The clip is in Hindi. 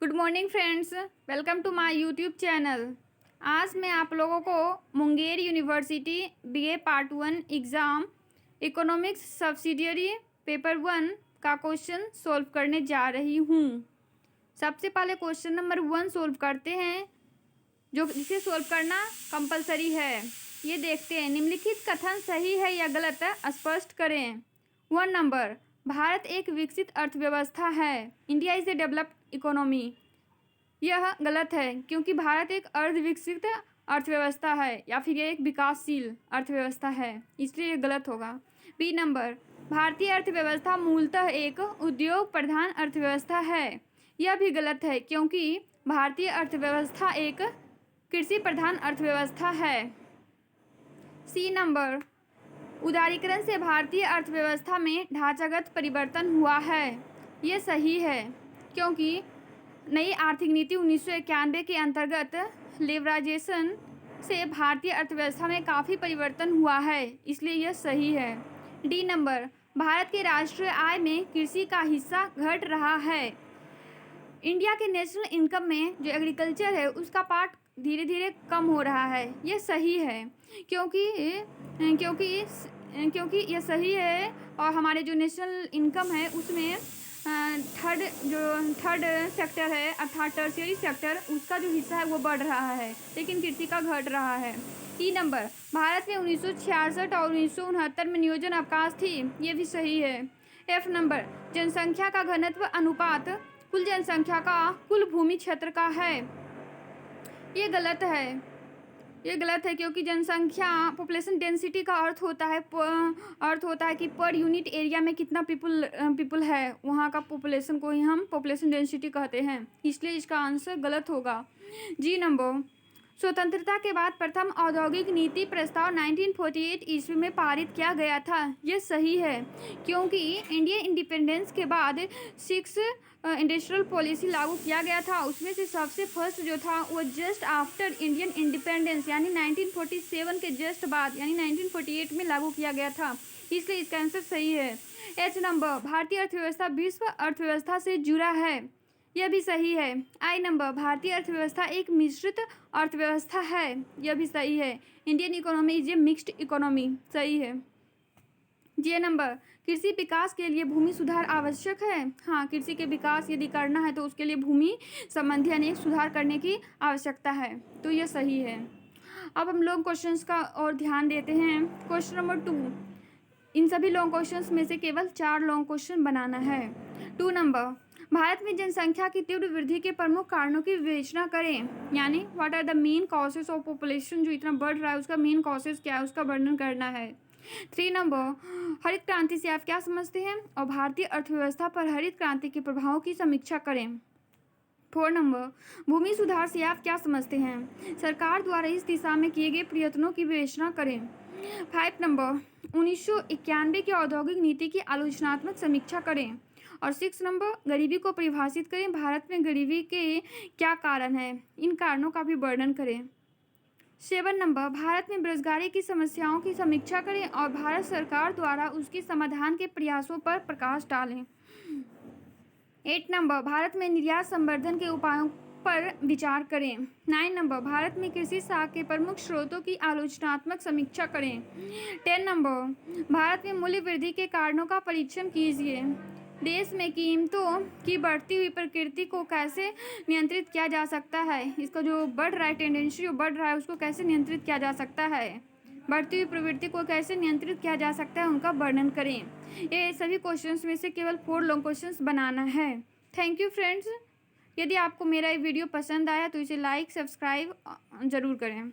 Good morning friends, welcome to my YouTube channel. आज मैं आप लोगों को Munger university BA part 1 exam economics subsidiary paper 1 का क्वेश्चन सॉल्व करने जा रही हूँ। सबसे पहले क्वेश्चन नंबर 1 सॉल्व करते हैं, जिसे सॉल्व करना कंपलसरी है। ये देखते हैं, निम्नलिखित कथन सही है या गलत है, स्पष्ट करें। 1 नंबर, भारत एक विकसित अर्थव्यवस्था है। India is a developed economy. यह गलत है, क्योंकि भारत एक अर्ध विकसित अर्थव्यवस्था है या फिर यह एक विकासशील अर्थव्यवस्था है, इसलिए यह गलत होगा। बी नंबर, भारतीय अर्थव्यवस्था मूलतः एक उद्योग प्रधान अर्थव्यवस्था है। यह भी गलत है, क्योंकि भारतीय अर्थव्यवस्था एक कृषि प्रधान अर्थव्यवस्था है। सी नंबर, उदारीकरण से भारतीय अर्थव्यवस्था में ढांचागत परिवर्तन हुआ है। ये सही है, क्योंकि नई आर्थिक नीति 1991 के अंतर्गत लिबरलाइजेशन से भारतीय अर्थव्यवस्था में काफ़ी परिवर्तन हुआ है, इसलिए यह सही है। डी नंबर, भारत के राष्ट्रीय आय में कृषि का हिस्सा घट रहा है। इंडिया के नेशनल इनकम में जो एग्रीकल्चर है उसका पार्ट धीरे धीरे कम हो रहा है। यह सही है, क्योंकि यह सही है, और हमारे जो नेशनल इनकम है उसमें थर्ड सेक्टर है अर्थात टर्शियरी सेक्टर, उसका जो हिस्सा है वो बढ़ रहा है, लेकिन कृषि का घट रहा है। ई नंबर, भारत में 1966 और 1969 में नियोजन अवकाश थी। ये भी सही है। एफ नंबर, जनसंख्या का घनत्व अनुपात कुल जनसंख्या का कुल भूमि क्षेत्र का है। ये गलत है। ये गलत है, क्योंकि जनसंख्या पॉपुलेशन डेंसिटी का अर्थ होता है कि पर यूनिट एरिया में कितना पीपल है, वहाँ का पॉपुलेशन को ही हम पॉपुलेशन डेंसिटी कहते हैं, इसलिए इसका आंसर गलत होगा। जी नंबर, स्वतंत्रता के बाद प्रथम औद्योगिक नीति प्रस्ताव 1948 ईस्वी में पारित किया गया था। यह सही है, क्योंकि इंडियन इंडिपेंडेंस के बाद 6 इंडस्ट्रियल पॉलिसी लागू किया गया था। उसमें से सबसे फर्स्ट जो था वो जस्ट आफ्टर इंडियन इंडिपेंडेंस यानी 1947 के जस्ट बाद यानी 1948 में लागू किया गया था, इसलिए इसका आंसर सही है। एच नंबर, भारतीय अर्थव्यवस्था विश्व अर्थव्यवस्था से जुड़ा है। यह भी सही है। आई नंबर, भारतीय अर्थव्यवस्था एक मिश्रित अर्थव्यवस्था है। यह भी सही है। Indian economy is a mixed economy, सही है। जे नंबर, कृषि विकास के लिए भूमि सुधार आवश्यक है। हाँ, कृषि के विकास यदि करना है तो उसके लिए भूमि संबंधी अनेक सुधार करने की आवश्यकता है, तो यह सही है। अब हम लॉन्ग क्वेश्चंस का और ध्यान देते हैं। क्वेश्चन नंबर 2, इन सभी लॉन्ग क्वेश्चंस में से केवल 4 लॉन्ग क्वेश्चन बनाना है। 2 नंबर, भारत में जनसंख्या की तीव्र वृद्धि के प्रमुख कारणों की विवेचना करें, यानी what are the main causes of population, जो इतना बढ़ रहा है उसका मेन कॉजेस क्या है, उसका वर्णन करना है। 3 नंबर, हरित क्रांति से आप क्या समझते हैं और भारतीय अर्थव्यवस्था पर हरित क्रांति के प्रभावों की समीक्षा करें। 4 नंबर, भूमि सुधार से आप क्या समझते हैं, सरकार द्वारा इस दिशा में किए गए प्रयत्नों की विवेचना करें। 5 नंबर, 1991 की औद्योगिक नीति की आलोचनात्मक समीक्षा करें। और 6 नंबर, गरीबी को परिभाषित करें, भारत में गरीबी के क्या कारण हैं, इन कारणों का भी वर्णन करें। 7 नंबर, भारत में बेरोजगारी की समस्याओं की समीक्षा करें और भारत सरकार द्वारा उसके समाधान के प्रयासों पर प्रकाश डालें। 8 नंबर, भारत में निर्यात संवर्धन के उपायों पर विचार करें। 9 नंबर, भारत में कृषि साख के प्रमुख स्रोतों की आलोचनात्मक समीक्षा करें। 10 नंबर, भारत में मूल्य वृद्धि के कारणों का परीक्षण कीजिए। देश में कीमतों की बढ़ती हुई प्रकृति को कैसे नियंत्रित किया जा सकता है, इसका जो बढ़ रहा है टेंडेंसी जो बढ़ रहा है उसको कैसे नियंत्रित किया जा सकता है, बढ़ती हुई प्रवृत्ति को कैसे नियंत्रित किया जा सकता है, उनका वर्णन करें। ये सभी क्वेश्चंस में से केवल 4 लॉन्ग क्वेश्चंस बनाना है। Thank you friends. यदि आपको मेरा ये वीडियो पसंद आया तो इसे लाइक सब्सक्राइब ज़रूर करें।